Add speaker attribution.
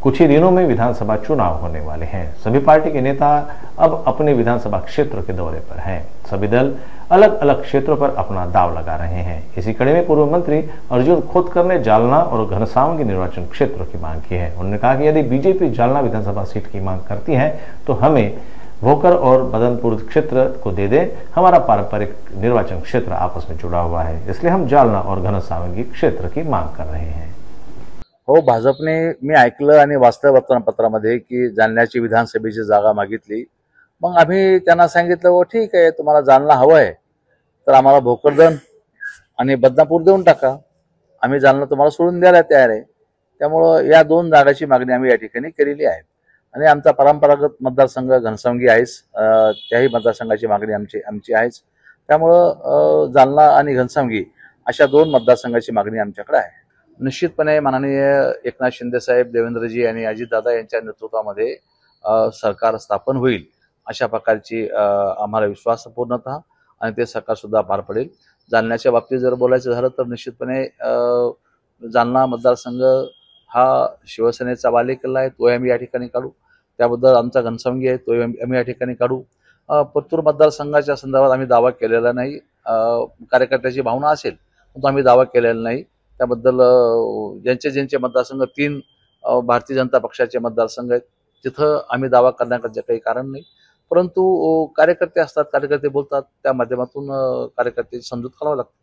Speaker 1: कुछ ही दिनों में विधानसभा चुनाव होने वाले हैं। सभी पार्टी के नेता अब अपने विधानसभा क्षेत्र के दौरे पर हैं। सभी दल अलग अलग क्षेत्रों पर अपना दांव लगा रहे हैं। इसी कड़ी में पूर्व मंत्री अर्जुन खोतकर ने जालना और घनसावंगी निर्वाचन क्षेत्र की मांग की है। उन्होंने कहा कि यदि बीजेपी जालना विधानसभा सीट की मांग करती है तो हमें भोकर और बदनपुर क्षेत्र को दे दे। हमारा पारंपरिक निर्वाचन क्षेत्र आपस में जुड़ा हुआ है, इसलिए हम जालना और घनसावंगी क्षेत्र की मांग कर रहे हैं।
Speaker 2: हो, भाजपने मी ऐकलं आणि वाचलं वर्तमानपत्रामध्ये की जालन्याची विधानसभेची जागा मागितली। मग आम्ही त्यांना सांगितलं, हो ठीक आहे, तुम्हाला जालना हवं आहे तर आम्हाला भोकरदन आणि बदनापूर देऊन टाका, आम्ही जालना तुम्हाला सोडून द्यायला तयार आहे। त्यामुळं या दोन जागाची मागणी आम्ही या ठिकाणी केलेली आहे आणि आमचा परंपरागत मतदारसंघ घनसावंगी आहेच, त्याही मतदारसंघाची मागणी आमची आहेच। त्यामुळं जालना आणि घनसावंगी अशा दोन मतदारसंघाची मागणी आमच्याकडे आहे। निश्चितपणे माननीय एकनाथ शिंदे साहेब, देवेंद्रजी आणि अजितदादा यांच्या नेतृत्वामध्ये सरकार स्थापन होईल अशा प्रकारची आम्हाला विश्वास पूर्णतः, आणि ते सरकार सुद्धा पार पडेल। जालन्याच्या बाबतीत जर बोलायचं झालं तर निश्चितपणे जालना मतदारसंघ हा शिवसेनेचा बालेकिल्ला आहे, तो आम्ही या ठिकाणी काढू। त्याबद्दल आमचा घनसावंगी आहे, तो आम्ही या ठिकाणी काढू। परतूर मतदारसंघाच्या संदर्भात आम्ही दावा केलेला नाही। कार्यकर्त्याची भावना असेल तो आम्ही दावा केलेला नाही। त्याबद्दल ज्यांचे मतदारसंघ 3 भारतीय जनता पक्षाचे मतदारसंघ आहेत तिथं आम्ही दावा करण्याचं काही कारण नाही। परंतु कार्यकर्ते असतात, कार्यकर्ते बोलतात, त्या माध्यमातून कार्यकर्त्याची समजूत करावी लागते।